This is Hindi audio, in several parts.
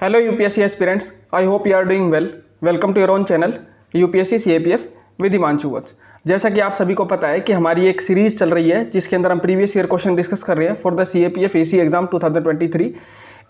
Hello UPSC aspirants, I hope you are doing well. Welcome to your own channel UPSC CAPF with Himanshu वत्स। जैसा कि आप सभी को पता है कि हमारी एक सीरीज चल रही है जिसके अंदर हम प्रीवियस ईयर क्वेश्चन डिस्कस कर रहे हैं for the CAPF AC exam 2023।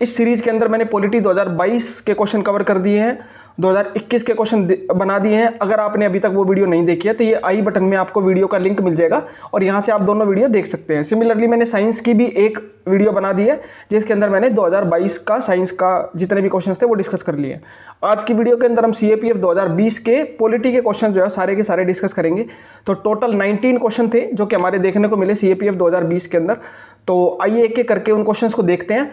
इस सीरीज के अंदर मैंने पॉलिटी 2022 के क्वेश्चन कवर कर दिए हैं, 2021 के क्वेश्चन बना दिए हैं। अगर आपने अभी तक वो वीडियो नहीं देखी है तो ये आई बटन में आपको वीडियो का लिंक मिल जाएगा और यहाँ से आप दोनों वीडियो देख सकते हैं। सिमिलरली मैंने साइंस की भी एक वीडियो बना दी है जिसके अंदर मैंने 2022 का साइंस का जितने भी क्वेश्चन थे वो डिस्कस कर लिए। आज की वीडियो के अंदर हम CAPF 2020 के पॉलिटी के क्वेश्चन जो है सारे के सारे डिस्कस करेंगे। तो टोटल 19 क्वेश्चन थे जो कि हमारे देखने को मिले CAPF 2020 के अंदर। तो आइए एक एक करके उन क्वेश्चंस को देखते हैं।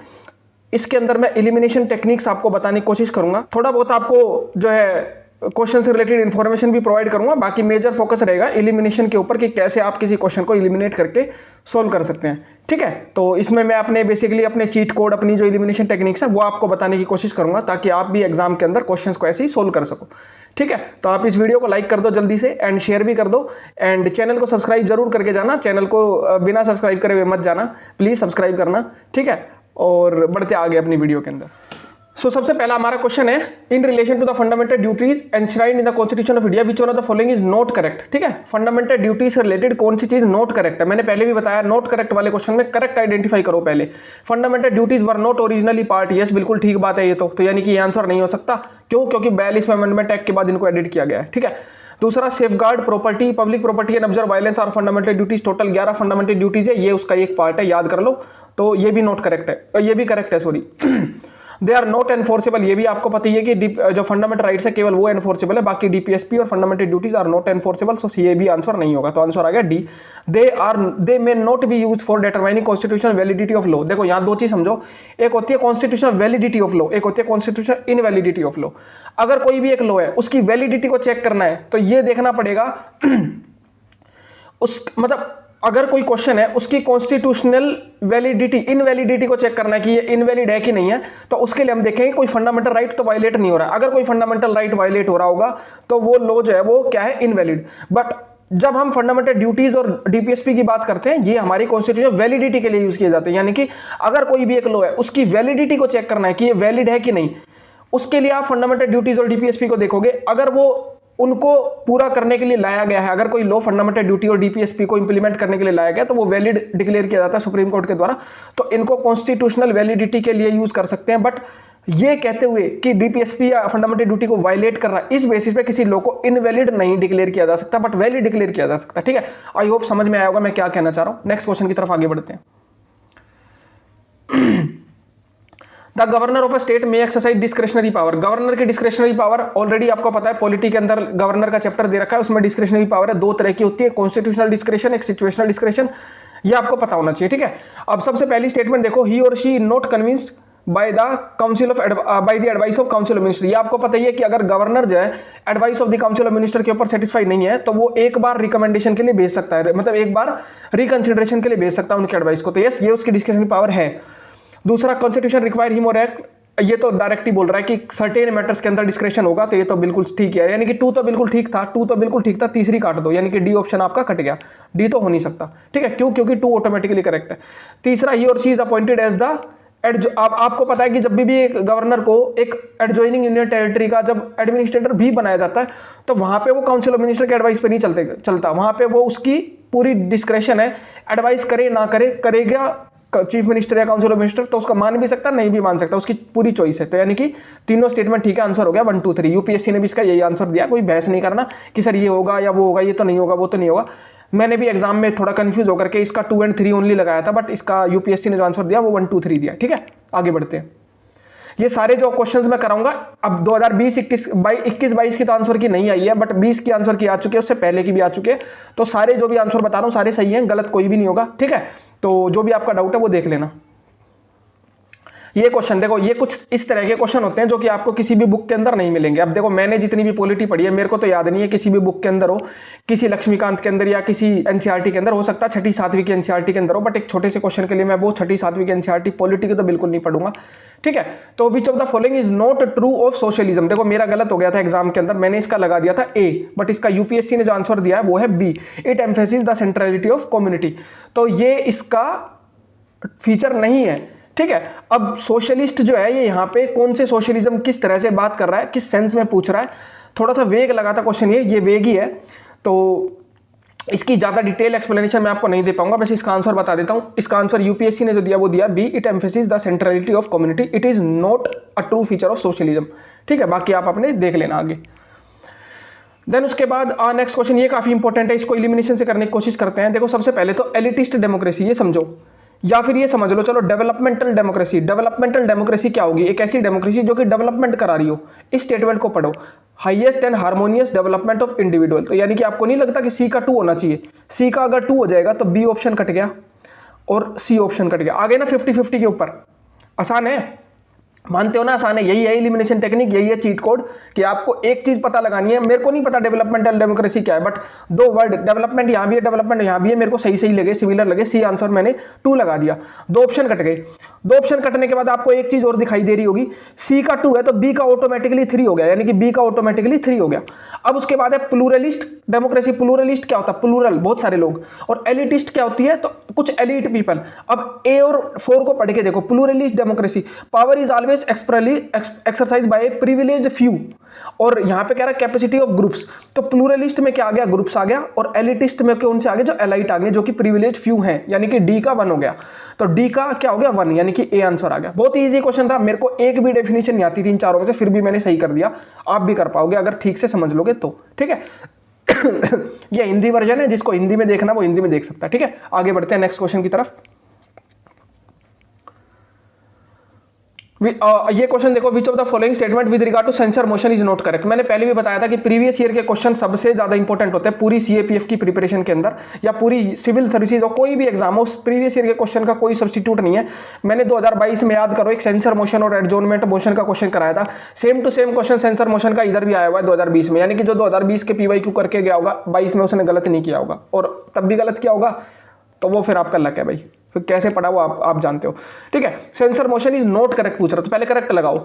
इसके अंदर मैं एलिमिनेशन टेक्निक्स आपको बताने की कोशिश करूंगा, थोड़ा बहुत आपको जो है क्वेश्चन से रिलेटेड इन्फॉर्मेशन भी प्रोवाइड करूंगा। बाकी मेजर फोकस रहेगा एलिमिनेशन के ऊपर कि कैसे आप किसी क्वेश्चन को एलिमिनेट करके सोल्व कर सकते हैं। ठीक है, तो इसमें मैं अपने बेसिकली अपने चीट कोड, अपनी जो एलिमिनेशन टेक्निक्स है वो आपको बताने की कोशिश करूंगा ताकि आप भी एग्जाम के अंदर क्वेश्चंस को ऐसे ही सोल्व कर सको। ठीक है, तो आप इस वीडियो को लाइक कर दो जल्दी से एंड शेयर भी कर दो एंड चैनल को सब्सक्राइब जरूर करके जाना। चैनल को बिना सब्सक्राइब करे हुए मत जाना, प्लीज सब्सक्राइब करना। ठीक है, और बढ़ते आगे अपनी वीडियो के अंदर। सबसे पहला हमारा क्वेश्चन है, in relation to the fundamental duties enshrined in the constitution of India which one of the following is not correct. ठीक है, फंडामेंटल ड्यूटीज से रिलेटेड कौन सी चीज नॉट करेक्ट है। मैंने पहले भी बताया नॉट करेक्ट वाले क्वेश्चन में करेक्ट आइडेंटिफाई करो पहले। Fundamental duties were not originally part, yes बिल्कुल ठीक बात है ये तो यानी कि ये आंसर नहीं हो सकता। क्यों? क्योंकि 42वें अमेंडमेंट एक्ट के बाद इनको एडिट किया गया है। ठीक है, दूसरा safeguard property, public property and observe violence are fundamental duties. Total 11 fundamental duties है, ये उसका एक पार्ट है, याद कर लो। तो ये भी नॉट करेक्ट है, ये भी करेक्ट है sorry. They are not enforceable, ये भी आपको पता ही है कि जो फंडामेंटल राइट्स है केवल वो एनफोर्सेबल है, बाकी DPSP और fundamental duties are not enforceable. So ये भी आंसर नहीं होगा, तो आंसर आ गया D. They may not be used for determining constitutional validity of law. देखो यहाँ दो चीज समझो, एक होती है कॉन्स्टिट्यूशनल वैलिडिटी ऑफ लॉ, एक होती है कॉन्स्टिट्यूशनल इनवैलिडिटी ऑफ लॉ। अगर कोई भी एक लॉ है उसकी वैलिडिटी को चेक करना है तो ये देखना पड़ेगा उस मतलब अगर कोई क्वेश्चन है उसकी कॉन्स्टिट्यूशनल वैलिडिटी, इनवैलिडिटी को चेक करना है कि ये इनवैलिड है कि नहीं है, तो उसके लिए हम देखेंगे कोई फंडामेंटल राइट तो वायलेट नहीं हो रहा है। अगर कोई फंडामेंटल राइट वायलेट हो रहा होगा तो वो लॉ जो है वो क्या है, इनवैलिड। बट जब हम फंडामेंटल ड्यूटीज और DPSP की बात करते हैं ये हमारी कॉन्स्टिट्यूशन वैलिडिटी के लिए यूज किए जाते हैं। यानी कि अगर कोई भी एक लॉ है उसकी वैलिडिटी को चेक करना है कि ये वैलिड है कि नहीं, उसके लिए आप फंडामेंटल ड्यूटीज और DPSP को देखोगे। अगर वो उनको पूरा करने के लिए लाया गया है, अगर कोई लॉ फंडामेंटल ड्यूटी और DPSP को इंप्लीमेंट करने के लिए लाया गया तो वो वैलिड डिक्लेयर किया जाता है सुप्रीम कोर्ट के द्वारा। तो इनको कॉन्स्टिट्यूशनल वैलिडिटी के लिए यूज कर सकते हैं। बट ये कहते हुए कि DPSP या फंडामेंटल ड्यूटी को वायलेट कर रहा है, इस बेसिस पे किसी लॉ को इनवैलिड नहीं डिक्लेयर किया जा सकता बट वैलिड डिक्लेयर किया जा सकता है। ठीक है, आई होप समझ में आया होगा मैं क्या कहना चाह रहा हूं। नेक्स्ट क्वेश्चन की तरफ आगे बढ़ते हैं। The governor of a state में एक्सरसाइज डिस्क्रिशनरी पावर। गवर्नर की डिस्क्रिशनरी पावर ऑलरेडी आपको पता है, पॉलिटी के अंदर गवर्नर का चैप्टर दे रखा है, उसमें डिस्क्रिशनरी पावर है, दो तरह की होती है, कॉन्स्टिट्यूशनल डिस्क्रिशन, एक सिचुएशनल डिस्क्रिशन। ये आपको पता होना चाहिए। ठीक है, अब सबसे पहली स्टेटमेंट देखो, ही और she not convinced by the council of by the advice of council of minister. ये आपको पता ही है कि अगर गवर्नर जो है advice of the council of minister के ऊपर सेटिस्फाइड नहीं है तो वो एक बार रिकमेंडेशन के लिए भेज सकता है, मतलब एक बार रिकंसिडरेशन के लिए भेज सकता है उनके एडवाइस को। तो यस, ये उसकी डिस्क्रिशनरी पावर है। दूसरा, कॉन्स्टिट्यूशन रिक्वायर हिम और एक्ट, ये तो डायरेक्ट ही बोल रहा है कि सर्टेन मैटर्स के अंदर डिस्क्रिशन होगा, तो ये तो बिल्कुल ठीक है। यानी कि टू तो बिल्कुल ठीक था, टू तो बिल्कुल ठीक था, तीसरी काट दो, यानी कि डी ऑप्शन आपका कट गया, डी तो हो नहीं सकता। ठीक है, क्यों? क्योंकि टू ऑटोमेटिकली करेक्ट है। तीसरा, ही और she is appointed as the आपको पता है कि जब भी एक गवर्नर को एक एडजॉइनिंग यूनियन टेरिटरी का जब एडमिनिस्ट्रेटर भी बनाया जाता है तो वहां पे वो काउंसिल ऑफ मिनिस्टर के एडवाइस पे नहीं चलता, वहां पे वो उसकी पूरी डिस्क्रेशन है, एडवाइस करे ना करे, करेगा चीफ मिनिस्टर या काउंसिल ऑफ मिनिस्टर तो उसका मान भी सकता नहीं भी मान सकता, उसकी पूरी चॉइस है। तो यानी कि तीनों स्टेटमेंट ठीक है, आंसर हो गया 1 2 3। UPSC ने भी इसका यही आंसर दिया, कोई बहस नहीं करना कि सर ये होगा या वो होगा, ये तो नहीं होगा वो तो नहीं होगा। मैंने भी एग्जाम में थोड़ा कंफ्यूज होकर के इसका 2 और 3 ओनली लगाया था, बट इसका UPSC ने जो आंसर दिया वो 1 2 3 दिया। ठीक है, आगे बढ़ते हैं। ये सारे जो क्वेश्चंस मैं कराऊंगा अब 2020-21-22 की तो आंसर की नहीं आई है, बट 20 की आंसर की आ चुकी है, उससे पहले की भी आ चुकी है। तो सारे जो भी आंसर बता रहा हूं सारे सही हैं, गलत कोई भी नहीं होगा। ठीक है, तो जो भी आपका डाउट है वो देख लेना। ये क्वेश्चन देखो, ये कुछ इस तरह के क्वेश्चन होते हैं जो कि आपको किसी भी बुक के अंदर नहीं मिलेंगे। अब देखो, मैंने जितनी भी पॉलिटी पढ़ी है मेरे को तो याद नहीं है किसी भी बुक के अंदर हो, किसी लक्ष्मीकांत के अंदर या किसी NCERT के अंदर, हो सकता है 6ठी 7वीं की NCERT के अंदर हो, बट एक छोटे से क्वेश्चन के लिए मैं वो 6ठी 7वीं की NCERT पॉलिटी की तो बिल्कुल नहीं पढ़ूंगा। ठीक है, तो विच of the following is not true of socialism. देखो मेरा गलत हो गया था एग्जाम के अंदर, मैंने इसका लगा दिया था A, बट इसका UPSC ने जो आंसर दिया है वो है B, it emphasis the centrality of community. तो ये इसका फीचर नहीं है ठीक है। अब सोशलिस्ट जो है ये यहाँ पे कौन से सोशलिज्म किस तरह से बात कर रहा है, किस सेंस में पूछ रहा है, थोड़ा सा वेग लगा था क्वेश्चन, ये वेग ही है, तो इसकी ज़्यादा डिटेल एक्सप्लेनेशन मैं आपको नहीं दे पाऊंगा, बस इसका आंसर बता देता हूँ। इसका आंसर यूपीएससी ने जो दिया वो दिया B, it emphasis the centrality of community, it is not a true feature of socialism. ठीक है, बाकी आप अपने देख लेना आगे। देन उसके बाद नेक्स्ट क्वेश्चन, ये काफी इंपॉर्टेंट है, इसको इलिमिनेशन से करने की कोशिश करते हैं। देखो सबसे पहले तो एलिटिस्ट डेमोक्रेसी, ये समझो, या फिर ये समझ लो, चलो डेवलपमेंटल डेमोक्रेसी। डेवलपमेंटल डेमोक्रेसी क्या होगी? एक ऐसी डेमोक्रेसी जो कि डेवलपमेंट करा रही हो। इस स्टेटमेंट को पढ़ो, highest and harmonious development of individual. तो यानी कि आपको नहीं लगता कि सी का 2 होना चाहिए? सी का अगर 2 हो जाएगा तो बी ऑप्शन कट गया और सी ऑप्शन कट गया, आगे ना 50-50 के ऊपर। आसान है, मानते हो ना? आसान है। यही है एलिमिनेशन टेक्निक, यही है चीट कोड, कि आपको एक चीज पता लगानी है। मेरे को नहीं पता डेवलपमेंटल डेमोक्रेसी क्या है, बट 2 वर्ड, डेवलपमेंट यहाँ भी है, डेवलपमेंट यहाँ भी है, मेरे को सही सही लगे, सिमिलर लगे, सी आंसर मैंने 2 लगा दिया। 2 ऑप्शन कट गए। 2 ऑप्शन कटने के बाद आपको एक चीज और दिखाई दे रही होगी, सी का 2 है तो बी का ऑटोमेटिकली 3 हो गया, यानी कि बी का ऑटोमेटिकली 3 हो गया। अब उसके बाद है प्लूरलिस्ट डेमोक्रेसी। प्लूरलिस्ट क्या होता है? प्लूरल, बहुत सारे लोग। और एलिटिस्ट क्या होती है? तो कुछ एलिट पीपल। अब ए और 4 को पढ़ के देखो। Pluralist democracy, power is always exercise by privileged few, और यहां पे कह रहा है कैपेसिटी ऑफ ग्रुप्स। तो प्लूरलिस्ट में क्या आ गया? ग्रुप्स आ गया, और एलिटिस्ट में कौन से आ गए? जो एलाइट आ गए, जो कि प्रिविलेज फ्यू हैं, यानी कि डी का 1 हो गया। तो डी का क्या हो गया? 1, यानी कि ए आंसर आ गया। बहुत इजी क्वेश्चन था, मेरे को एक भी डेफिनेशन नहीं आती 3-4 में से, फिर भी मैंने सही कर दिया। आप भी कर पाओगे अगर ठीक से समझ लोगे तो। ठीक है। ये हिंदी वर्जन है, जिसको हिंदी में देखना वो हिंदी में देख सकता है। ठीक है, आगे बढ़ते हैं नेक्स्ट क्वेश्चन की तरफ। ये क्वेश्चन देखो, विच of the following statement with regard to censure motion is not correct. मैंने पहले भी बताया था कि प्रीवियस ईयर के क्वेश्चन सबसे ज्यादा इंपॉर्टेंट होते हैं पूरी सीएपीएफ की प्रिपरेशन के अंदर, या पूरी सिविल सर्विसेज और कोई भी एग्जाम हो, प्रीवियस ईयर के क्वेश्चन का कोई सब्स्टिट्यूट नहीं है। मैंने 2022 में, याद करो, एक सेंसर मोशन और एडजॉर्नमेंट मोशन का क्वेश्चन कराया था। Same to same question censure motion का इधर भी आया हुआ है 2020 में, यानी कि जो 2020 के पीवाईक्यू करके गया होगा 22 में उसने गलत नहीं किया होगा, और तब भी गलत किया होगा तो वो फिर आपका लक है भाई, फिर कैसे पढ़ा वो आप जानते हो। ठीक है, censure motion is not correct पूछ रहा, तो पहले करेक्ट लगाओ।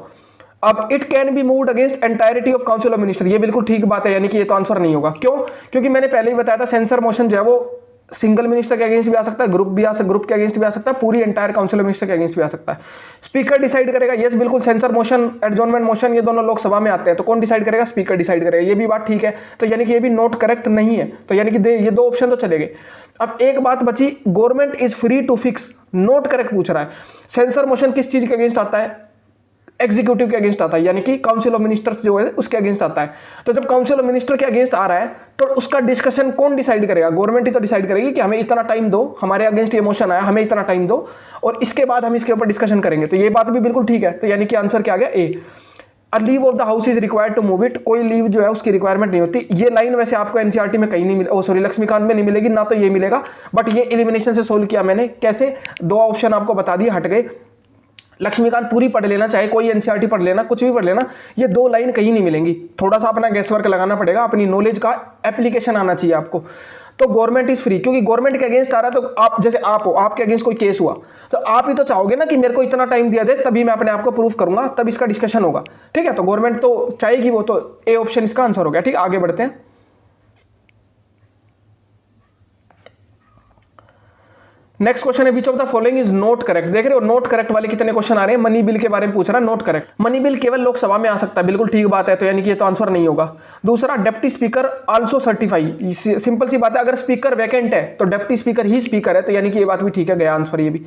अब it can be moved against entirety of council of minister, ये बिल्कुल ठीक बात है, यानी कि ये तो आंसर नहीं होगा। क्यों? क्योंकि मैंने पहले ही बताया था सेंसर मोशन जो है वो सिंगल मिनिस्टर के अगेंस्ट भी आ सकता है, ग्रुप के अगेंस्ट भी आ सकता है, पूरी एंटायर काउंसिल ऑफ मिनिस्टर के अगेंस्ट भी आ सकता है। स्पीकर डिसाइड करेगा, यस बिल्कुल, सेंसर मोशन, एडजॉर्नमेंट मोशन, ये दोनों लोकसभा में आते हैं, तो कौन डिसाइड करेगा? स्पीकर डिसाइड करेगा, ये भी बात ठीक है। तो यानी कि ये भी नोट करेक्ट नहीं है, तो यानी कि ये 2 ऑप्शन तो चले गए। अब एक बात बची, government is free to fix, not correct पूछ रहा है। सेंसर मोशन किस चीज के अगेंस्ट आता है? एग्जीक्यूटिव के अगेंस्ट आता है, यानी कि काउंसिल ऑफ मिनिस्टर्स जो है उसके अगेंस्ट आता है। तो जब काउंसिल ऑफ मिनिस्टर के अगेंस्ट आ रहा है तो उसका डिस्कशन कौन डिसाइड करेगा? गवर्नमेंट ही तो डिसाइड करेगी कि हमें इतना टाइम दो, हमारे अगेंस्ट ये मोशन आया, हमें इतना टाइम दो, और इसके बाद हम इसके ऊपर डिस्कशन करेंगे। तो ये बात भी बिल्कुल ठीक है, तो यानी कि आंसर क्या आ गया? A. A leave of the house is required to move it, कोई लीव जो है उसकी रिक्वायरमेंट नहीं होती। ये लाइन वैसे आपको एनसीईआरटी में कहीं नहीं मिले, सॉरी लक्ष्मीकांत में नहीं मिलेगी, ना तो ये मिलेगा, बट ये एलिमिनेशन से सोल्व किया मैंने। कैसे? 2 ऑप्शन आपको बता दिए, हट गए। लक्ष्मीकांत पूरी पढ़ लेना, चाहे कोई एनसीईआरटी पढ़ लेना, कुछ भी पढ़ लेना, ये 2 लाइन कहीं नहीं मिलेंगी। थोड़ा सा अपना गैस वर्क लगाना पड़ेगा, अपनी नॉलेज का एप्लीकेशन आना चाहिए आपको। तो गवर्नमेंट इज फ्री, क्योंकि गवर्नमेंट के अगेंस्ट आ रहा है, तो आप जैसे आप हो, आपके अगेंस्ट कोई केस हुआ, तो आप ही तो चाहोगे ना कि मेरे को इतना टाइम दिया जाए, तभी मैं अपने आप को प्रूफ करूंगा, तब इसका डिस्कशन होगा। ठीक है, तो गवर्नमेंट तो चाहेगी, वो तो ए ऑप्शन इसका आंसर हो गया। ठीक, आगे बढ़ते हैं। नेक्स्ट क्वेश्चन है, which of the following is not correct. देख रहे हो नॉट करेक्ट वाले कितने क्वेश्चन आ रहे हैं? मनी बिल के बारे में पूछ रहा है, नॉट करेक्ट। मनी बिल केवल लोकसभा में आ सकता है, बिल्कुल ठीक बात है, तो यानी कि ये तो आंसर नहीं होगा। दूसरा, deputy speaker also certify, simple सी बात है, अगर स्पीकर वैकेंट है तो डेप्टी स्पीकर ही स्पीकर है, तो यानी कि ये बात भी ठीक है, गया आंसर ये भी।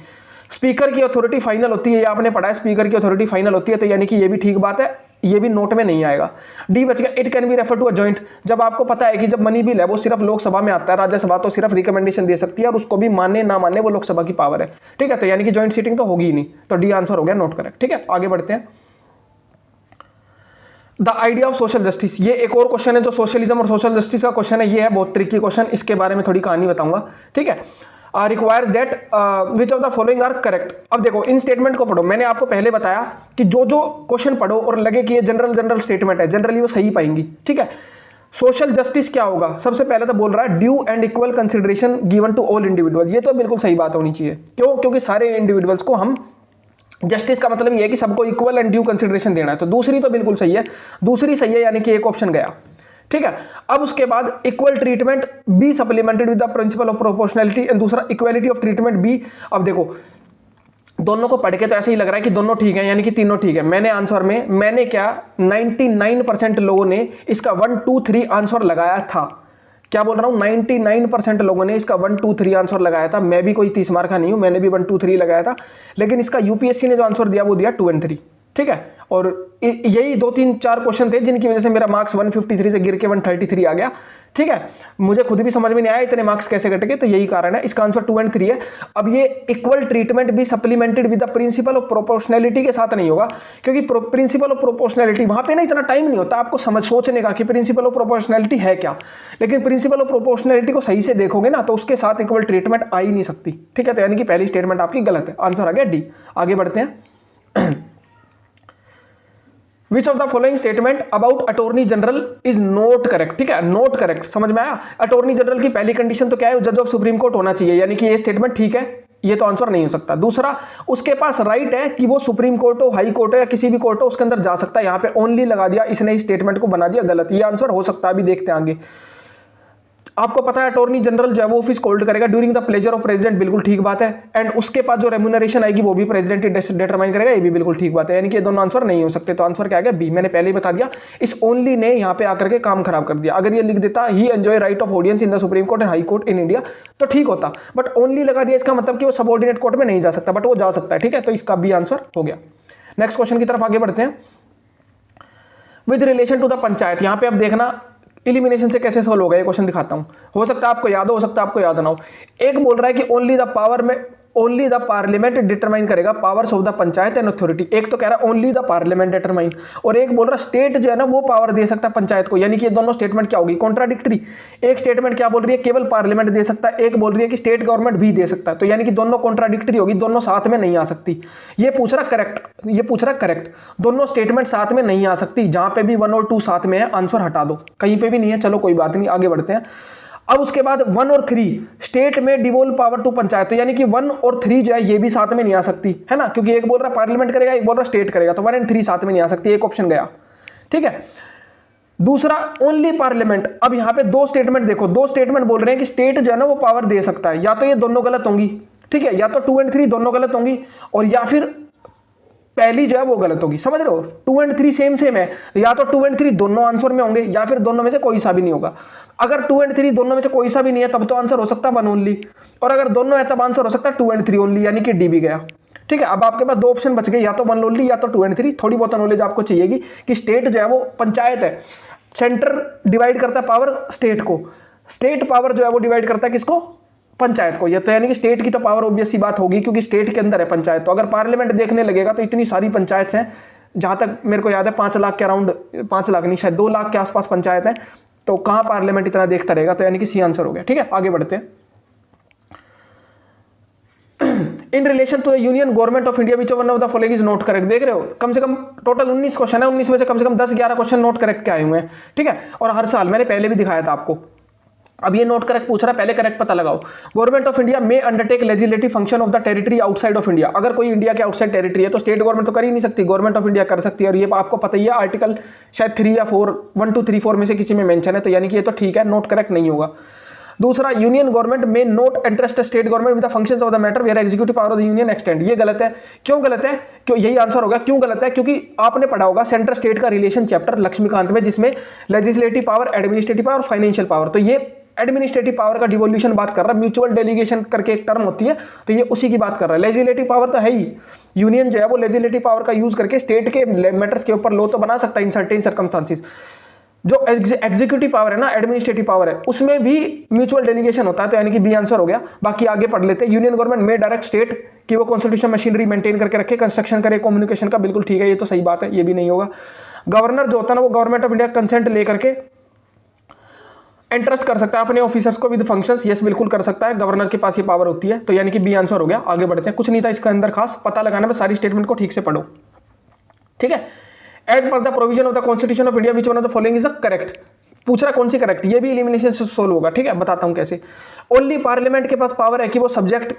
स्पीकर की अथॉरिटी फाइनल होती है, ये आपने पढ़ा है, स्पीकर की अथॉरिटी फाइनल होती है, तो यानी कि ये भी ठीक बात है, ये भी नोट में नहीं आएगा। डी बच गया, it can be refer to a joint. जब आपको पता है कि जब मनी बिल है वो सिर्फ लोकसभा में आता है, राज्यसभा तो सिर्फ रिकमेंडेशन दे सकती है, और उसको भी मानने ना मानने वो लोकसभा की पावर है। ठीक है, तो यानी कि जॉइंट सीटिंग तो होगी ही नहीं, तो डी आंसर हो गया नोट करेक्ट। ठीक है, आगे बढ़ते हैं। The idea of social justice, ये एक और क्वेश्चन है जो सोशलिज्म और सोशल जस्टिस का क्वेश्चन है, ये है बहुत ट्रिकी क्वेश्चन, इसके बारे में थोड़ी कहानी बताऊंगा। ठीक है, requires that which of the following are correct. अब देखो इन स्टेटमेंट को पढ़ो, मैंने आपको पहले बताया कि जो जो क्वेश्चन पढ़ो और लगे कि ये जनरल स्टेटमेंट है, जनरली वो सही पाएंगी। ठीक है, सोशल जस्टिस क्या होगा? सबसे पहले तो बोल रहा है due and equal consideration given to all individual, ये तो बिल्कुल सही बात होनी चाहिए। क्यों? क्योंकि सारे इंडिविजुअल्स को हम, जस्टिस का मतलब ये है कि सबको इक्वल एंड ड्यू कंसिडरेशन देना है, तो दूसरी तो बिल्कुल सही है, दूसरी सही है, यानी कि एक ऑप्शन गया। ठीक है, अब उसके बाद equal treatment be supplemented with the principle of proportionality, and दूसरा इक्वालिटी ऑफ ट्रीटमेंट बी। अब देखो दोनों को पढ़ के तो ऐसे ही लग रहा है कि दोनों ठीक है, यानी कि तीनों ठीक है। मैंने आंसर में मैंने क्या 99% लोगों ने इसका 1 2 3 आंसर लगाया था। क्या बोल रहा हूं, 99% लोगों ने इसका 1 2 3 आंसर लगाया था। मैं भी कोई 30 मार्क का नहीं हूं, मैंने भी 1 2 3 लगाया था, लेकिन इसका यूपीएससी ने जो आंसर दिया वो दिया 2 और 3। ठीक है, और यही 2 3 4 क्वेश्चन थे जिनकी वजह से मेरा मार्क्स 153 से गिर के 133 आ गया। ठीक है, मुझे खुद भी समझ में नहीं आया इतने मार्क्स कैसे घट गए, तो यही कारण है। इसका आंसर 2 और 3 है। अब ये इक्वल ट्रीटमेंट भी supplemented with the principle of proportionality के साथ नहीं होगा, क्योंकि प्रिंसिपल ऑफ प्रोपोर्शनैलिटी वहां पे ना इतना टाइम नहीं होता आपको समझ सोचने का कि प्रिंसिपल ऑफ प्रोपोर्शनैलिटी है क्या, लेकिन प्रिंसिपल ऑफ प्रोपोर्शनैलिटी को सही से देखोगे ना तो उसके साथ इक्वल ट्रीटमेंट आ ही नहीं सकती। ठीक है, तो यानी कि पहली स्टेटमेंट आपकी गलत है, आंसर आ गया डी। आगे बढ़ते हैं। Which of the following statement about attorney general is not correct. ठीक है, नॉट करेक्ट समझ में आया। अटॉर्नी जनरल की पहली कंडीशन तो क्या है, जज ऑफ सुप्रीम कोर्ट होना चाहिए, यानी कि ये स्टेटमेंट ठीक है, ये तो आंसर नहीं हो सकता। दूसरा, उसके पास राइट है कि वो सुप्रीम कोर्ट हो, हाई कोर्ट हो या किसी भी कोर्ट हो उसके अंदर जा सकता है। यहां पे ओनली लगा दिया, इसने इस स्टेटमेंट को बना दिया गलत। ये आंसर हो सकता है, अभी देखते हैं आगे। आपको पता है अटॉर्नी जनरल जो है वो ऑफिस होल्ड करेगा during the pleasure of president, बिल्कुल ठीक बात है। एंड उसके पास जो रेम्यूनरेशन आएगी वो भी प्रेसिडेंट ही डिटरमाइन करेगा, ये भी बिल्कुल ठीक बात है। यानी कि ये दोनों आंसर नहीं हो सकते, तो आंसर क्या आ गया बी। मैंने पहले ही बता दिया, इस ओनली ने यहाँ पे आकर के काम खराब कर दिया। अगर ये लिख देता ही enjoy right of audience in the supreme court and high court in India तो ठीक होता, बट ओनली लगा दिया, इसका मतलब कि वो सबऑर्डिनेट कोर्ट में नहीं जा सकता, बट वो जा सकता है। ठीक है, तो इसका बी आंसर हो गया। नेक्स्ट क्वेश्चन की तरफ आगे बढ़ते हैं। With relation to the panchayat, यहां पे अब देखना इलिमिनेशन से कैसे सॉल्व होगा, ये क्वेश्चन दिखाता हूं। हो सकता है आपको याद हो सकता है आपको याद ना हो। एक बोल रहा है कि ओनली द पावर में ओनली द पार्लियामेंट डिटरमाइन करेगा powers of the panchayat and authority. एक तो कह रहा है ओनली द पार्लियामेंट डिटरमाइन, और एक बोल रहा है स्टेट जो है ना वो पावर दे सकता है पंचायत को। यानी कि ये दोनों स्टेटमेंट क्या होगी, कॉन्ट्राडिक्टरी। एक स्टेटमेंट क्या बोल रही है, केवल पार्लियामेंट दे सकता है, एक बोल रही है कि स्टेट गवर्नमेंट भी दे सकता है, तो यानी कि दोनों कॉन्ट्राडिक्टरी होगी, दोनों साथ में नहीं आ सकती। ये पूछ रहा करेक्ट, ये पूछ रहा करेक्ट, दोनों स्टेटमेंट साथ में नहीं आ सकती। जहां पे भी 1 और 2 साथ में है आंसर हटा दो, कहीं पे भी नहीं है, चलो कोई बात नहीं, आगे बढ़ते हैं। अब उसके बाद 1 और 3 स्टेट में डिवोल्व पावर टू पंचायत, तो यानी कि 1 और 3 जो है ये भी साथ में नहीं आ सकती है ना, क्योंकि एक बोल रहा पार्लियामेंट करेगा, एक बोल रहा स्टेट करेगा, तो 1 और 3 साथ में नहीं आ सकती, एक ऑप्शन गया। ठीक है, दूसरा ओनली पार्लियामेंट। अब यहां पे दो स्टेटमेंट देखो, दो स्टेटमेंट बोल रहे हैं कि स्टेट जो है ना वो पावर दे सकता है, या तो ये दोनों गलत होंगी। ठीक है, या तो 2 और 3 दोनों गलत होंगी, और या फिर पहली जो है वो गलत होगी। समझ रहे हो, 2 और 3 सेम सेम है, या तो 2 और 3 दोनों आंसर में होंगे या फिर दोनों में से कोई सा भी नहीं होगा। अगर 2 और 3 दोनों में से कोई सा भी नहीं है तब तो आंसर हो सकता है 1 ओनली, और अगर दोनों है तब आंसर हो सकता है 2 और 3 ओनली, यानी कि डी भी गया। ठीक है, अब आपके पास दो ऑप्शन बच गए, या तो 1 ओनली या तो 2 और 3। थोड़ी बहुत नॉलेज आपको चाहिएगी कि स्टेट जो है वो पंचायत है, सेंटर डिवाइड करता है पावर स्टेट को, स्टेट पावर जो है वो डिवाइड करता है किसको, पंचायत को। ये तो यानी कि स्टेट की तो पावर ऑब्वियस सी बात होगी, क्योंकि स्टेट के अंदर है पंचायत। तो अगर पार्लियामेंट देखने लगेगा तो इतनी सारी पंचायत हैं, जहां तक मेरे को याद है 5 लाख के अराउंड, 5 लाख नहीं शायद 2 लाख के आसपास पंचायत है, तो कहां पार्लियामेंट इतना देखता रहेगा, तो यानी कि सी आंसर हो गया। ठीक है, आगे बढ़ते हैं। In relation to the union government of India which one of the following is not correct. देख रहे हो, कम से कम टोटल 19 क्वेश्चन है, 19 में से कम 10-11 क्वेश्चन नॉट करेक्ट के आए हुए हैं। ठीक है, और हर साल मैंने पहले भी दिखाया था आपको। अब ये नोट करेक्ट पूछ रहा है, पहले करेक्ट पता लगाओ। गवर्नमेंट ऑफ इंडिया में undertake legislative function of the territory outside of India. अगर कोई इंडिया के आउटसाइड टेरिटरी है तो स्टेट गवर्नमेंट तो कर ही नहीं सकती, गवर्नमेंट ऑफ इंडिया कर सकती है, और ये आपको पता ही है, आर्टिकल शायद 3 या 4, 1 2 3 4 में से किसी में मेंशन है, तो यानी कि ये तो ठीक है, नोट करेक्ट नहीं होगा। दूसरा, यूनियन गवर्नमेंट में not entrust state government with the functions of the matter where executive power of the union extend. ये गलत है। क्यों गलत है, क्यों, यही आंसर होगा क्यों गलत है, क्योंकि आपने पढ़ा होगा सेंट्रल स्टेट का रिलेशन चैप्टर लक्ष्मीकांत में, जिसमें legislative power, administrative power, financial power, तो ये एडमिनिस्ट्रेटिव पावर का डिवोल्यूशन बात कर रहा है। म्यूचुअल डेलीगेशन करके एक टर्म होती है, तो ये उसी की बात कर रहा है। लेजिस्लेटिव पावर तो है ही, यूनियन जो है वो लेजिस्लेटिव पावर का यूज करके स्टेट के मैटर्स के ऊपर लॉ तो बना सकता है इन सर्टेन सर्कमस्टांसेस। जो एग्जीक्यूटिव पावर है ना, एडमिनिस्ट्रेटिव पावर है, उसमें भी म्यूचुअल डेलीगेशन होता है, तो यानी कि बी आंसर हो गया। बाकी आगे पढ़ लेते हैं। यूनियन गवर्नमेंट में डायरेक्ट स्टेट की वो कॉन्स्टिट्यूशन मशीनरी मेंटेन करके रखे, कंस्ट्रक्शन करे, कम्युनिकेशन का, बिल्कुल ठीक है, ये तो सही बात है, ये भी नहीं होगा। गवर्नर जो होता है ना वो गवर्नमेंट ऑफ इंडिया कंसेंट लेकर के इंटरेस्ट कर सकता है अपने ऑफिसर्स को विद फंक्शंस, यस बिल्कुल कर सकता है, गवर्नर के पास ये पावर होती है, तो यानी कि बी आंसर हो गया। आगे बढ़ते हैं, कुछ नहीं था इसके अंदर खास, पता लगाना, बस सारी स्टेटमेंट को ठीक से पढ़ो। ठीक है, as per the provision of the constitution of India which one of the following is a correct. पूछ रहा कौन सी करेक्ट, ये भी एलिमिनेशन से सोल्व होगा। ठीक है, बताता हूं कैसे। ओनली पार्लियामेंट के पास पावर है कि वो सब्जेक्ट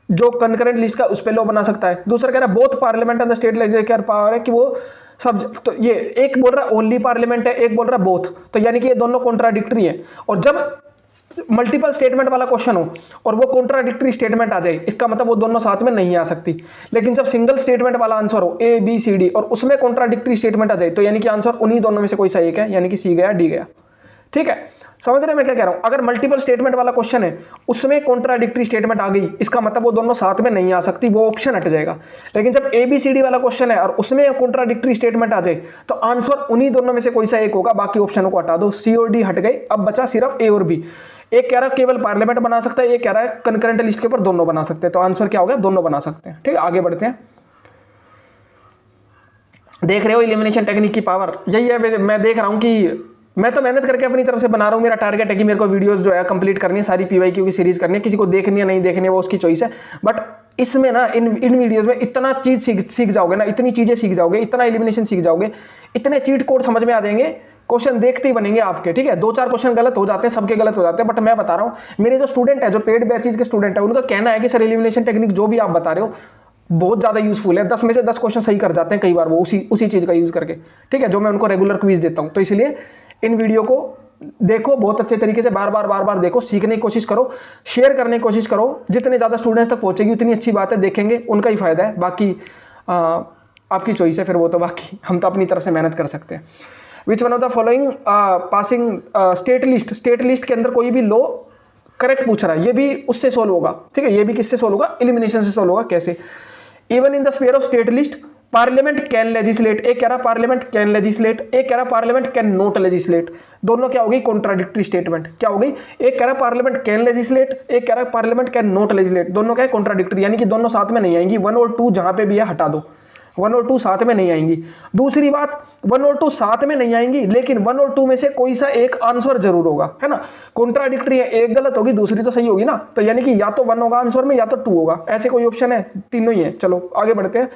जो कंकरेंट लिस्ट का उस पर लॉ बना सकता है। दूसरा कह रहा है both parliament and the state legislature power है कि वो सब, तो ये एक बोल रहा है ओनली पार्लियामेंट है, एक बोल रहा है बोथ, तो यानी कि ये दोनों कॉन्ट्राडिक्टरी है। और जब मल्टीपल स्टेटमेंट वाला क्वेश्चन हो और वो कॉन्ट्राडिक्टरी स्टेटमेंट आ जाए, इसका मतलब वो दोनों साथ में नहीं आ सकती। लेकिन जब सिंगल स्टेटमेंट वाला आंसर हो ए बी सी डी और उसमें कॉन्ट्राडिक्टरी स्टेटमेंट आ जाए, तो यानी कि आंसर उन्हीं दोनों में से कोई सा एक है, यानी कि सी गया डी गया। ठीक है, समझ रहे हैं मैं क्या कह रहा हूं? अगर मल्टीपल स्टेटमेंट वाला क्वेश्चन है, उसमें कॉन्ट्राडिक्टरी स्टेटमेंट आ गई, इसका मतलब वो दोनों साथ में नहीं आ सकती, वो ऑप्शन हट जाएगा। लेकिन जब ए बी सी डी वाला क्वेश्चन है और उसमें कॉन्ट्राडिक्टरी स्टेटमेंट आ जाए, तो आंसर उन्हीं दोनों में से कोई सा एक होगा, बाकी ऑप्शनों को हटा दो, सी और डी हट गए, अब बचा सिर्फ ए और बी। एक कह रहा है केवल पार्लियामेंट बना सकता है, एक कह रहा है कंकरेंट लिस्ट के ऊपर दोनों बना सकते हैं, तो आंसर क्या हो गया? दोनों बना सकते हैं। ठीक है, आगे बढ़ते हैं। देख रहे हो एलिमिनेशन टेक्निक की पावर, यही है। मैं देख रहा हूं कि मैं तो मेहनत करके अपनी तरफ से बना रहा हूँ, मेरा टारगेट है कि मेरे को वीडियोस जो है कंप्लीट करनी है, सारी पीवाईक्यू की सीरीज करनी है, किसी को देखनी है नहीं देखनी है वो उसकी चॉइस है। बट इसमें ना इन वीडियोस में इतना चीज सीख जाओगे ना, इतनी चीजें सीख जाओगे, इतना एलिमिनेशन सीख जाओगे, इतने चीट कोड समझ में आ जाएंगे, क्वेश्चन देखते ही बनेंगे आपके। ठीक है, 2-4 क्वेश्चन गलत हो जाते हैं, सबके गलत हो जाते हैं, बट मैं बता रहा हूँ मेरे जो स्टूडेंट है, जो पेड बैचेज के स्टूडेंट है, उनका कहना है कि सर एलिमिनेशन टेक्निक जो भी आप बता रहे हो बहुत ज्यादा यूजफुल है, 10 में से 10 क्वेश्चन सही कर जाते हैं कई बार वो उसी चीज का यूज करके। ठीक है, जो मैं उनको रेगुलर क्विज देता हूं, तो इसलिए इन वीडियो को देखो बहुत अच्छे तरीके से, बार बार देखो, सीखने की कोशिश करो, शेयर करने की कोशिश करो, जितने ज्यादा स्टूडेंट्स तक पहुंचेगी उतनी अच्छी बात है, देखेंगे उनका ही फायदा है, बाकी आपकी चॉइस है फिर वो तो, बाकी हम तो अपनी तरफ से मेहनत कर सकते हैं। विच one of the following passing state list के अंदर कोई भी लो करेक्ट पूछ रहा है, ये भी उससे सोल्व होगा। ठीक है, ये भी किससे सोल्व होगा? एलिमिनेशन से सोल्व होगा। कैसे? Even in the sphere of state list parliament can legislate, एक कह रहा पार्लियामेंट कैन लेजिस्लेट, एक कह रहा पार्लियामेंट कैन नॉट लेजिस्लेट, दोनों क्या होगी? Contradictory statement. क्या होगी? एक कह रहा पार्लियामेंट कैन लेजिस्लेट, एक कह रहा पार्लियामेंट कैन नॉट लेजिस्लेट, दोनों क्या है? कॉन्ट्राडिक्टरी, यानी कि दोनों साथ में नहीं आएंगी। 1 और 2 जहां पे भी है हटा दो, 1 और 2 साथ में नहीं आएंगी। दूसरी बात, 1 और 2 साथ में नहीं आएंगी, लेकिन 1 और 2 में से कोई सा एक आंसर जरूर होगा, है ना? कॉन्ट्राडिक्टरी है, एक गलत होगी दूसरी तो सही होगी ना, तो यानी कि या तो 1 होगा आंसर में या तो 2 होगा, ऐसे कोई ऑप्शन है? तीनों ही है। चलो आगे बढ़ते हैं।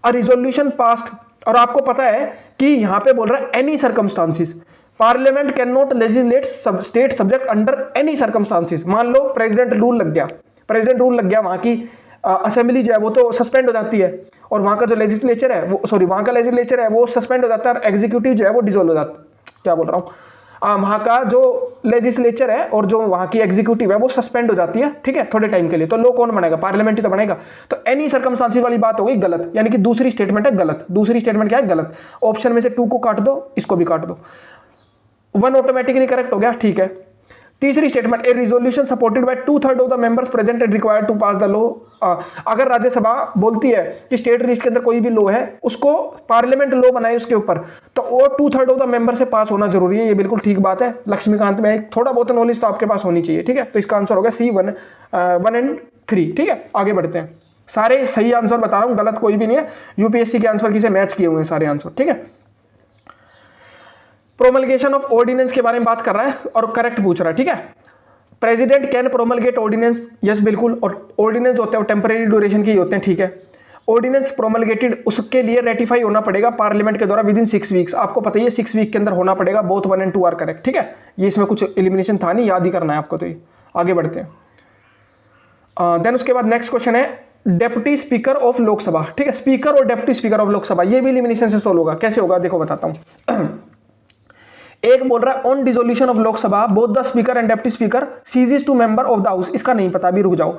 अ रिजोल्यूशन पास्ड, और आपको पता है कि यहां पे बोल रहा है any circumstances, parliament can not legislate state subject under any circumstances. मान लो प्रेसिडेंट रूल लग गया, वहां की असेंबली जो है वो तो सस्पेंड हो जाती है, और वहां का जो लेजिस्लेचर है वो वहां का लेजिस्लेचर है वो सस्पेंड हो जाता है, और एग्जीक्यूटिव जो है वो डिसॉल्व हो जाता है। क्या बोल रहा हूँ? वहां का जो लेजिस्लेचर है और जो वहां की एग्जीक्यूटिव है वो सस्पेंड हो जाती है, ठीक है, थोड़े टाइम के लिए, तो लो कौन बनेगा? पार्लियामेंट ही तो बनेगा। तो एनी सर्कमस्टांसेस वाली बात हो गई गलत, यानी कि दूसरी स्टेटमेंट है गलत। दूसरी स्टेटमेंट क्या है? गलत। ऑप्शन में से 2 को काट दो, इसको भी काट दो, 1 ऑटोमेटिकली करेक्ट हो गया। ठीक है, तीसरी statement, a resolution supported by 2/3 of the members present and required to pass the law. अगर राज्यसभा बोलती है कि स्टेट लिस्ट के अंदर कोई भी लॉ है उसको पार्लियामेंट लॉ बनाए उसके ऊपर, तो वो 2/3 ऑफ द मेंबर से पास होना जरूरी है। ये बिल्कुल ठीक बात है लक्ष्मीकांत में, थोड़ा बहुत नॉलेज तो आपके पास होनी चाहिए। ठीक है, तो इसका आंसर होगा सी 1 एंड 3। ठीक है, आगे बढ़ते हैं। सारे सही आंसर बता रहा हूं, गलत कोई भी नहीं है, यूपीएससी के आंसर किसे मैच किए हुए हैं सारे आंसर। ठीक है, प्रोमलगेशन ऑफ ऑर्डिनेंस के बारे में बात कर रहा है और करेक्ट पूछ रहा है। ठीक है, president can promulgate ordinance, yes बिल्कुल, और ऑर्डिनेंस होते हैं टेम्परेरी ड्यूरेशन के ही होते हैं। ठीक है, ऑर्डिनेंस प्रोमलगेटेड, उसके लिए रेटिफाई होना पड़ेगा पार्लियामेंट के द्वारा विद इन 6 वीक्स। आपको पता ही है 6 वीक के अंदर होना पड़ेगा। बोथ 1 और 2 आर करेक्ट। ठीक है, ये इसमें कुछ एलिमिनेशन था नहीं, याद ही करना है आपको। तो ये आगे बढ़ते हैं। देन उसके बाद नेक्स्ट क्वेश्चन है डेप्यूटी स्पीकर ऑफ लोकसभा। ठीक है, स्पीकर और डेप्यूटी स्पीकर ऑफ लोकसभा, ये भी एलिमिनेशन से सोल्व होगा। कैसे होगा देखो बताता हूं। एक बोल रहा है on dissolution of Lok Sabha both the speaker and deputy speaker ceases to member of the house, इसका नहीं पता, अभी रुक जाओ।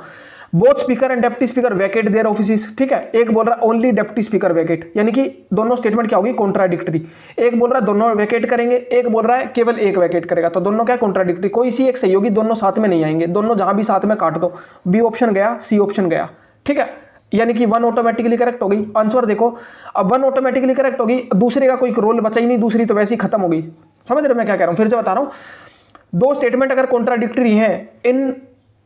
Both speaker and deputy speaker vacate their offices. ठीक है, एक बोल रहा है ओनली डेप्टी स्पीकर वैकेट, यानी कि दोनों स्टेटमेंट क्या होगी? कॉन्ट्राडिक्टरी। एक बोल रहा है दोनों वैकेट करेंगे, एक बोल रहा है केवल एक वैकेट करेगा, तो दोनों क्या? कॉन्ट्राडिक्टरी। कोई सी एक सही होगी, दोनों साथ में नहीं आएंगे, दोनों जहां भी साथ में काट दो। बी ऑप्शन गया, सी ऑप्शन गया। ठीक है, यानी कि 1 ऑटोमेटिकली करेक्ट हो गई। आंसर देखो, अब 1 ऑटोमेटिकली करेक्ट होगी, दूसरे का कोई रोल बचा ही नहीं, दूसरी तो वैसे ही खत्म हो गई। समझ रहे हो मैं क्या कह रहा हूं? फिर से बता रहा हूं, 2 स्टेटमेंट अगर कॉन्ट्राडिक्टरी हैं इन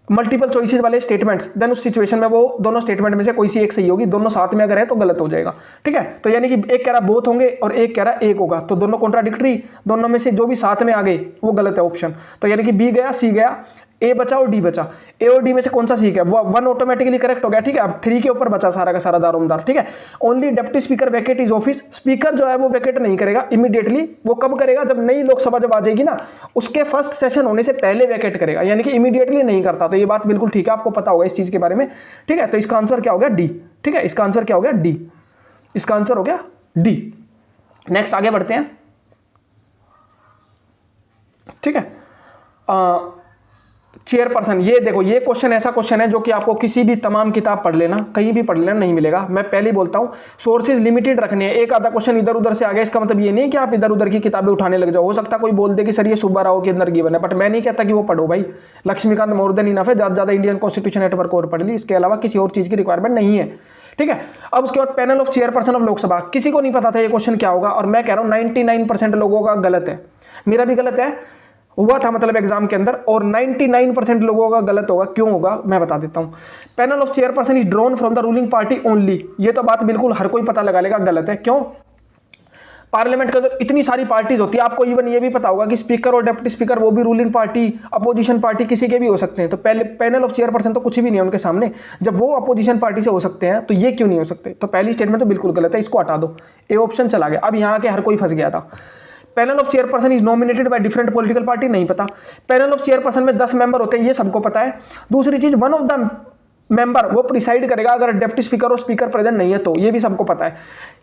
मल्टीपल चॉइसेस वाले स्टेटमेंट्स, देन उस सिचुएशन में वो दोनों स्टेटमेंट में से कोई सी एक सही होगी, दोनों साथ में अगर है तो गलत हो जाएगा। ठीक है, तो यानी कि एक कह रहा बोथ होंगे और एक कह रहा एक होगा, तो दोनों कॉन्ट्राडिक्टरी, दोनों में से जो भी साथ में आ गए वो गलत है ऑप्शन। तो यानी कि बी गया, सी गया, ए बचा और डी बचा। ए और डी में से कौन सा ठीक है? वो 1 ऑटोमेटिकली करेक्ट हो गया। ठीक है, अब 3 के ऊपर बचा सारा का सारा दारोमदार। ठीक है, only deputy speaker Venkat is office, speaker जो है वो वैकेट नहीं करेगा इमीडिएटली। वो कब करेगा? जब नई लोकसभा जब आ जाएगी ना, उसके फर्स्ट सेशन होने से पहले वैकेट करेगा, यानी कि इमीडिएटली नहीं करता। तो ये बात बिल्कुल ठीक है, आपको पता होगा इस चीज के बारे में। ठीक है, तो इसका आंसर क्या हो गया? डी। ठीक है, इसका आंसर क्या हो गया? डी। इसका आंसर हो गया डी। नेक्स्ट आगे बढ़ते हैं। ठीक है, चेयरपर्सन, ये देखो ये क्वेश्चन ऐसा क्वेश्चन है जो कि आपको किसी भी तमाम किताब पढ़ लेना, कहीं भी पढ़ लेना नहीं मिलेगा। मैं पहले ही बोलता हूं सोर्सेज लिमिटेड रखने हैं। एक आधा क्वेश्चन इधर उधर से आ गया इसका मतलब ये नहीं है कि आप इधर उधर की किताबें उठाने लग जाओ। हो सकता है कोई बोल दे कि सर ये सुब्बा राव के अंदर गिवन है, बट मैं नहीं कहता कि वो पढ़ो भाई। लक्ष्मीकांत मोर देन इनफ है, ज्यादा ज्यादा इंडियन कॉन्स्टिट्यूशन नेटवर्क और पढ़ ली, इसके अलावा किसी और चीज की रिक्वायरमेंट नहीं है। ठीक है, अब उसके बाद panel of chairperson of Lok Sabha, किसी को नहीं पता था ये क्वेश्चन क्या होगा, और मैं कह रहा हूं 99% लोगों का गलत है, मेरा भी गलत है, हुआ था मतलब एग्जाम के अंदर, और 99% लोगों का गलत होगा। क्यों होगा मैं बता देता हूं। Panel of chairperson is drawn from the ruling party only, ये तो बात बिल्कुल हर कोई पता लगा लेगा गलत है। क्यों? पार्लियामेंट के अंदर इतनी सारी पार्टीज होती है, आपको इवन ये भी पता होगा कि स्पीकर और डिप्टी स्पीकर वो भी रूलिंग पार्टी अपोजिशन पार्टी किसी के भी हो सकते हैं। तो पहले पैनल ऑफ चेयरपर्सन तो कुछ भी नहीं है उनके सामने, जब वो अपोजिशन पार्टी से हो सकते हैं तो ये क्यों नहीं हो सकते? तो पहली स्टेटमेंट तो बिल्कुल गलत है, इसको हटा दो, ए ऑप्शन चला गया। अब यहाँ के हर कोई फंस गया था। Panel of chairperson is nominated by different political party, नहीं पता। पैनल ऑफ चेयरपर्सन में 10 मेंबर होते हैं, ये सबको पता है। दूसरी चीज, वन ऑफ द मेंबर वो प्रिसाइड करेगा अगर डिप्टी स्पीकर और स्पीकर प्रेजेंट नहीं है तो, ये भी सबको पता है।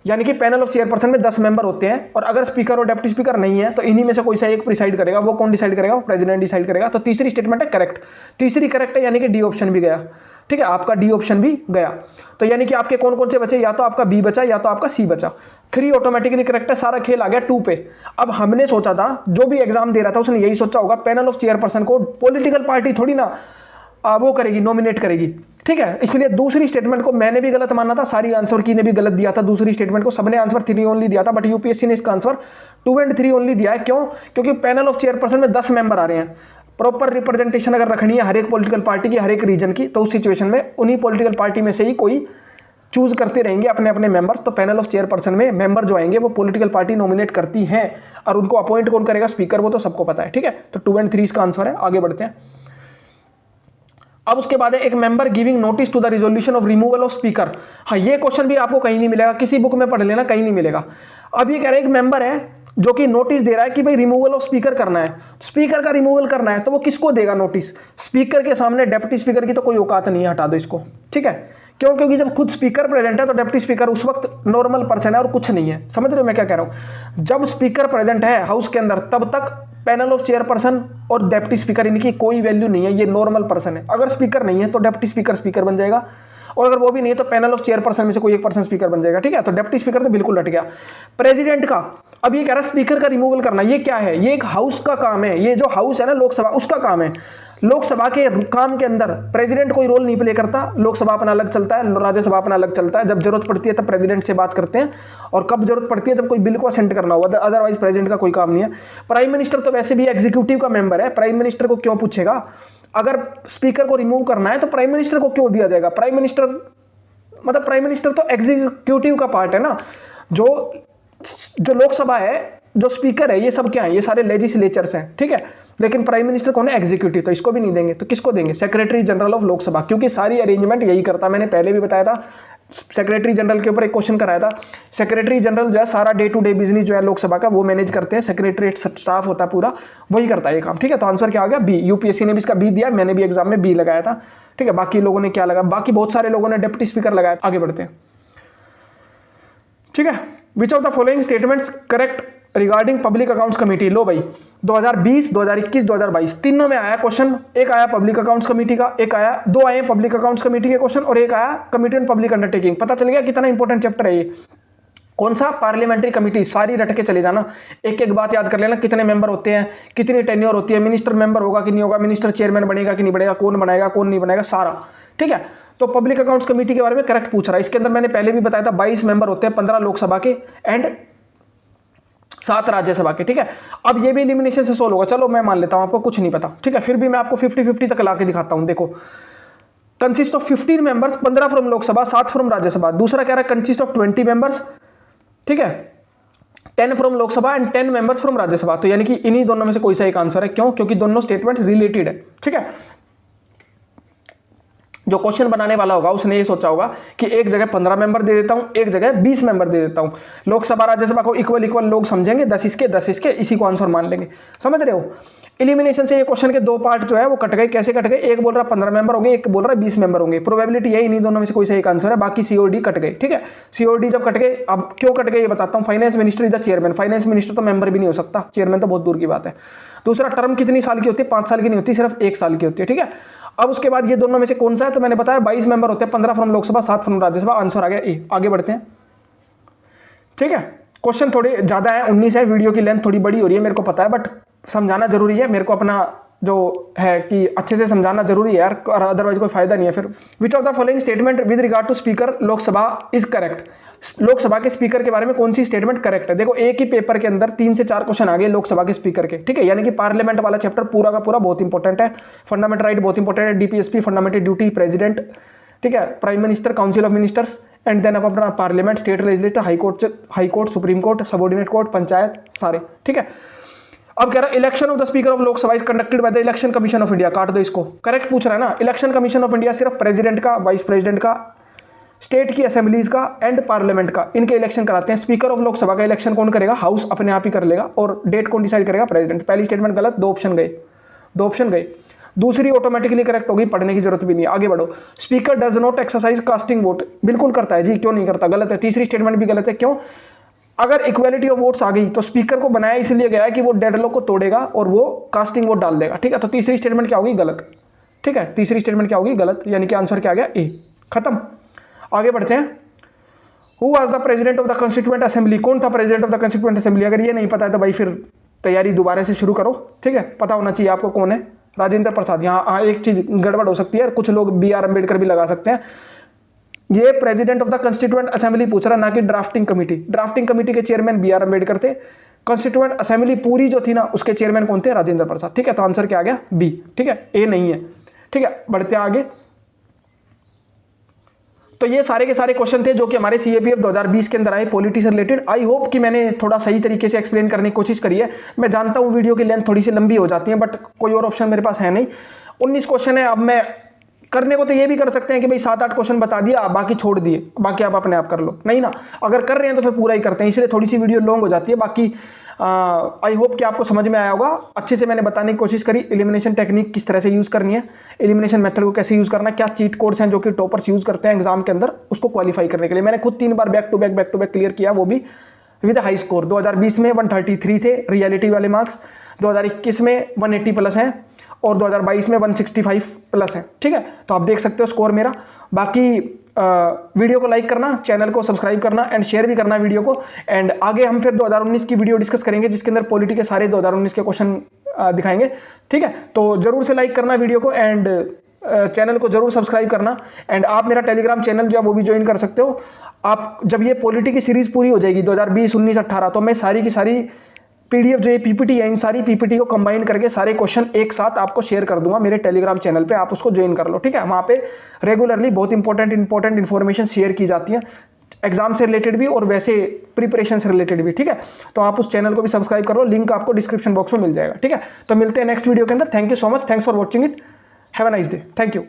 यानी कि पैनल ऑफ चेयरपर्सन में 10 मेंबर होते हैं, और अगर स्पीकर और डिप्टी स्पीकर नहीं है तो इन्हीं में से कोई सा एक प्रिसाइड करेगा। वो कौन डिसाइड करेगा? प्रेसिडेंट डिसाइड करेगा। तो तीसरी स्टेटमेंट है करेक्ट, तीसरी करेक्ट है, यानी कि डी ऑप्शन भी गया। ठीक है, आपका डी ऑप्शन भी गया। तो यानी कि आपके कौन कौन से बचे? या तो आपका बी बचा या तो आपका सी बचा। 3 ऑटोमेटिकली करेक्ट है, सारा खेल आ गया 2 पे। अब हमने सोचा था, जो भी एग्जाम दे रहा था उसने यही सोचा होगा, पैनल ऑफ चेयरपर्सन को पॉलिटिकल पार्टी थोड़ी ना वो करेगी, नॉमिनेट करेगी। ठीक है, इसलिए दूसरी स्टेटमेंट को मैंने भी गलत माना था, सारी आंसर की ने भी गलत दिया था। दूसरी स्टेटमेंट को सबने आंसर 3 ओनली दिया था, बट यूपीएससी ने इसका आंसर 2 और 3 ओनली दिया है। क्यों? क्योंकि पैनल ऑफ चेयरपर्सन में 10 मेंबर आ रहे हैं। प्रॉपर रिप्रेजेंटेशन अगर रखनी है हर एक पॉलिटिकल पार्टी की, हर एक रीजन की, तो उस सिचुएशन में उन्हीं पॉलिटिकल पार्टी में से ही कोई चूज करते रहेंगे अपने अपने मेंबर्स। तो पैनल ऑफ चेयरपर्सन में मेंबर जो आएंगे वो पॉलिटिकल पार्टी नॉमिनेट करती हैं, और उनको अपॉइंट कौन करेगा? स्पीकर, वो तो सबको पता है। ठीक है, तो 2 और 3 इसका आंसर है। आगे बढ़ते हैं। अब उसके बाद है एक member giving notice to the resolution of removal of speaker. हाँ, ये क्वेश्चन भी आपको कहीं नहीं मिलेगा, किसी बुक में पढ़ लेना, कहीं नहीं मिलेगा। अब ये कह रहे हैं एक मेंबर है जो कि नोटिस दे रहा है कि भाई रिमूवल ऑफ स्पीकर करना है, स्पीकर का रिमूवल करना है, तो वो किसको देगा नोटिस? स्पीकर के सामने डिप्टी स्पीकर की तो कोई औकात नहीं है, हटा दो इसको। ठीक है, क्यों? क्योंकि जब खुद स्पीकर प्रेजेंट है तो डिप्टी स्पीकर उस वक्त नॉर्मल पर्सन है और कुछ नहीं है। समझ रहे हो मैं क्या कह रहा हूं? जब स्पीकर प्रेजेंट है हाउस के अंदर तब तक पैनल ऑफ चेयरपर्सन और डिप्टी स्पीकर इनकी कोई वैल्यू नहीं है, ये नॉर्मल पर्सन है। अगर स्पीकर नहीं है तो डिप्टी स्पीकर स्पीकर बन जाएगा, और अगर वो भी नहीं है तो पैनल ऑफ चेयरपर्सन में से कोई एक पर्सन स्पीकर बन जाएगा। ठीक है, तो डिप्टी स्पीकर तो बिल्कुल हट गया। प्रेसिडेंट का, अब ये कह रहा है स्पीकर का रिमूवल करना, ये क्या है? ये एक हाउस का काम है, ये जो हाउस है ना लोकसभा, उसका काम है। लोकसभा के काम के अंदर प्रेसिडेंट कोई रोल नहीं प्ले करता, लोकसभा अपना अलग चलता है, राज्यसभा अपना अलग चलता है। जब जरूरत पड़ती है तब प्रेसिडेंट से बात करते हैं, और कब जरूरत पड़ती है जब कोई बिल को असेंट करना हो, अदरवाइज प्रेसिडेंट का कोई काम नहीं है। प्राइम मिनिस्टर तो वैसे भी एग्जीक्यूटिव का मेंबर है, प्राइम मिनिस्टर को क्यों पूछेगा? अगर स्पीकर को रिमूव करना है तो प्राइम मिनिस्टर को क्यों दिया जाएगा? प्राइम मिनिस्टर मतलब प्राइम मिनिस्टर तो एग्जीक्यूटिव का पार्ट है ना। जो लोकसभा है, जो स्पीकर है, ये सब क्या है? ये सारे लेजिस्लेचर्स हैं। ठीक है, लेकिन प्राइम मिनिस्टर कौन है? एग्जीक्यूटिव, तो इसको भी नहीं देंगे। तो किसको देंगे? सेक्रेटरी जनरल ऑफ लोकसभा, क्योंकि सारी अरेंजमेंट यही करता। मैंने पहले भी बताया था, सेक्रेटरी जनरल के ऊपर एक क्वेश्चन कराया था। सेक्रेटरी जनरल जो है सारा डे टू डे बिजनेस जो है लोकसभा का वो मैनेज करते हैं, सेक्रेटरीट स्टाफ होता है पूरा, वही करता है ये काम। ठीक है, तो आंसर क्या आ गया? बी। यूपीएससी ने भी इसका बी दिया, मैंने भी एग्जाम में बी लगाया था। ठीक है, बाकी लोगों ने क्या लगा? बाकी बहुत सारे लोगों ने डिप्टी स्पीकर लगाया। आगे बढ़ते हैं। ठीक है, which of the following statements correct regarding public accounts committee? लो भाई, 2020, 2021, 2022 तीनों में आया क्वेश्चन। एक आया पब्लिक अकाउंट्स कमेटी का, एक आया, 2 आए पब्लिक अकाउंट्स कमेटी के क्वेश्चन, और एक आया कमिटी ऑन पब्लिक अंडरटेकिंग। पता चल गया कितना इंपॉर्टेंट चैप्टर है ये। कौन सा? Parliamentary committee. सारी रट के चले जाना, एक एक बात याद कर लेना, कितने मेंबर होते हैं, कितनी टेन्योर होती है, मिनिस्टर मेंबर होगा कि नहीं होगा, मिनिस्टर चेयरमैन बनेगा कि नहीं बनेगा, कौन बनाएगा कौन नहीं बनाएगा, सारा। ठीक है, तो पब्लिक अकाउंट्स कमेटी के बारे में करेक्ट पूछ रहा है। इसके अंदर मैंने पहले भी बताया था 22 मेंबर होते हैं, 15 लोकसभा के एंड 7 राज्यसभा के। ठीक है, अब ये भी एलिमिनेशन से सोल्व होगा। चलो मैं मान लेता हूं आपको कुछ नहीं पता। ठीक है, फिर भी मैं आपको 50-50 तक ला के दिखाता हूं। देखो, consist of 15 members, 15 from Lok Sabha, 7 from Rajya Sabha. दूसरा कह रहा है कंसिस्ट ऑफ 20 मेंबर्स, ठीक है, 10 from Lok Sabha and 10 members from Rajya Sabha. तो यानी कि इन्हीं दोनों में से कोई सा एक आंसर है। क्यों? क्योंकि दोनों स्टेटमेंट रिलेटेड है। ठीक है, जो क्वेश्चन बनाने वाला होगा उसने ये सोचा होगा कि एक जगह 15 मेंबर दे देता हूं, एक जगह 20 मेंबर दे देता हूं। लोकसभा राज्यसभा को इक्वल इक्वल लोग समझेंगे, 10 इसके 10 इसके, इसी को आंसर मान लेंगे। समझ रहे हो? एलिमिनेशन से ये क्वेश्चन के दो पार्ट जो है वो कट गए। कैसे कट गए? एक बोल रहा 15 मेंबर होंगे, एक बोल रहा 20 मेंबर होंगे। प्रोबेबिलिटी यही, नहीं दोनों में से कोई सही आंसर है। बाकी सीओडी कट गए। ठीक है, सीओडी जब कट गए, अब क्यों कट गए ये बताता हूं। Finance minister is the chairman. Finance minister तो मेंबर भी नहीं हो सकता, चेयरमैन तो बहुत दूर की बात है। दूसरा, टर्म कितनी साल की होती है? 5 साल की नहीं होती, सिर्फ 1 साल की होती है। ठीक है, अब उसके बाद ये दोनों में से कौन सा है? तो मैंने बताया 22 मेंबर होते हैं, 15 from Lok Sabha, 7 from Rajya Sabha. Answer आ गया ए। आगे बढ़ते हैं। ठीक है, क्वेश्चन थोड़े ज्यादा है, 19 है, वीडियो की लेंथ थोड़ी बड़ी हो रही है, मेरे को पता है, बट समझाना जरूरी है। मेरे को अपना जो है कि अच्छे से समझाना जरूरी है यार, और अदरवाइज कोई फायदा नहीं है फिर। Which of the following statement with regard to speaker Lok Sabha is correct? Lok Sabha के स्पीकर के बारे में कौन सी स्टेटमेंट करेक्ट है? देखो, एक ही पेपर के अंदर 3 से 4 क्वेश्चन आ गए लोकसभा के स्पीकर के। ठीक है, यानी कि पार्लियामेंट वाला चैप्टर पूरा का पूरा बहुत इंपॉर्टेंट है। फंडामेंटल राइट बहुत इंपॉर्टेंट है, डीपीएसपी, फंडामेंटल ड्यूटी, प्रेसिडेंट, ठीक है, prime minister, council of ministers, and then अपना parliament, state legislator, high court, supreme court, subordinate court, panchayat, सारे। ठीक है, अब कह रहा है election of the speaker of Lok Sabha is conducted by the election commission of India. काट दो इसको, करेक्ट पूछ रहा है ना। इलेक्शन कमीशन ऑफ इंडिया सिर्फ प्रेसिडेंट का, वाइस प्रेसिडेंट का, स्टेट की असेंबलीज का एंड पार्लियामेंट का, इनके इलेक्शन कराते हैं। स्पीकर ऑफ लोकसभा का इलेक्शन कौन करेगा? हाउस अपने आप ही कर लेगा, और डेट कौन डिसाइड करेगा? प्रेसिडेंट। पहली स्टेटमेंट गलत, 2 ऑप्शन गए, 2 ऑप्शन गए। दूसरी ऑटोमेटिकली करेक्ट होगी, पढ़ने की जरूरत भी नहीं है। आगे बढ़ो। Speaker does not exercise casting vote. बिल्कुल करता है जी, क्यों नहीं करता? गलत है। तीसरी स्टेटमेंट भी गलत है। क्यों? अगर इक्वालिटी ऑफ वोट्स आ गई तो स्पीकर को बनाया इसलिए गया है कि वो डेडलॉक को तोड़ेगा और वो कास्टिंग वोट डाल देगा। ठीक है, तो तीसरी स्टेटमेंट क्या होगी? गलत। ठीक है, तीसरी स्टेटमेंट क्या होगी? गलत, यानी कि आंसर क्या आ गया? ए। खत्म। आगे बढ़ते हैं। Who was the president of the constituent assembly? कौन था president of the constituent assembly? अगर ये नहीं पता है तो भाई फिर तैयारी दोबारा से शुरू करो। ठीक है, पता होना चाहिए आपको कौन है। राजेंद्र प्रसाद। यहाँ एक चीज गड़बड़ हो सकती है, कुछ लोग बी आर अम्बेडकर भी लगा सकते हैं। ये president of the constituent assembly पूछ रहा, ना कि ड्राफ्टिंग कमेटी। ड्राफ्टिंग कमेटी के चेयरमैन बी आर अम्बेडकर थे। कंस्टिट्यूएंट असेंबली पूरी जो थी ना, उसके चेयरमैन कौन थे? राजेंद्र प्रसाद। ठीक है, तो आंसर क्या आ गया? बी। ठीक है, ए नहीं है। ठीक है, बढ़ते हैं आगे। तो ये सारे के सारे क्वेश्चन थे जो कि हमारे सीएपीएफ 2020 के अंदर आए, पॉलिटी से रिलेटेड। आई होप कि मैंने थोड़ा सही तरीके से एक्सप्लेन करने की कोशिश करी है। मैं जानता हूँ वीडियो की लेंथ थोड़ी सी लंबी हो जाती है, बट कोई और ऑप्शन मेरे पास है नहीं। 19 क्वेश्चन है। अब मैं करने को तो ये भी कर सकते हैं कि भाई 7-8 क्वेश्चन बता दिया, बाकी छोड़ दिए, बाकी आप अपने आप कर लो। नहीं ना, अगर कर रहे हैं तो फिर पूरा ही करते हैं, इसलिए थोड़ी सी वीडियो लॉन्ग हो जाती है। बाकी आई होप कि आपको समझ में आया होगा। अच्छे से मैंने बताने की कोशिश करी एलिमिनेशन टेक्निक किस तरह से यूज़ करनी है, एलिमिनेशन मेथड को कैसे यूज़ करना है, क्या चीट कोड्स हैं जो कि टॉपर्स यूज़ करते हैं एग्जाम के अंदर उसको क्वालिफाई करने के लिए। मैंने खुद 3 बार बैक टू बैक क्लियर किया, वो भी विद हाई स्कोर। 2020 में 133 थे रियलिटी वाले मार्क्स, 2021 में 180 प्लस हैं, और 2022 में 165 प्लस है। ठीक है, तो आप देख सकते हो स्कोर मेरा। बाकी वीडियो को लाइक करना, चैनल को सब्सक्राइब करना एंड शेयर भी करना वीडियो को। एंड आगे हम फिर 2019 की वीडियो डिस्कस करेंगे जिसके अंदर पॉलिटी के सारे 2019 के क्वेश्चन दिखाएंगे। ठीक है, तो जरूर से लाइक करना वीडियो को, एंड चैनल को जरूर सब्सक्राइब करना। एंड आप मेरा टेलीग्राम चैनल जो है वो भी ज्वाइन कर सकते हो। आप जब ये पॉलिटी की सीरीज पूरी हो जाएगी 2020, 19, 18, तो मैं सारी की सारी पीडीएफ जो ये पीपीटी है, इन सारी पीपीटी को कंबाइन करके सारे क्वेश्चन एक साथ आपको शेयर कर दूंगा मेरे टेलीग्राम चैनल पे। आप उसको ज्वाइन कर लो। ठीक है, वहाँ पे रेगुलरली बहुत इंपॉर्टेंट इन्फॉर्मेशन शेयर की जाती है, एग्जाम से रिलेटेड भी और वैसे प्रिपरेशन से रिलेटेड भी। ठीक है, तो आप उस चैनल को भी सब्सक्राइब करो, लिंक आपको डिस्क्रिप्शन बॉक्स में मिल जाएगा। ठीक है, तो मिलते हैं नेक्स्ट वीडियो के अंदर। Thank you so much, thanks for watching it, have a nice day, thank you.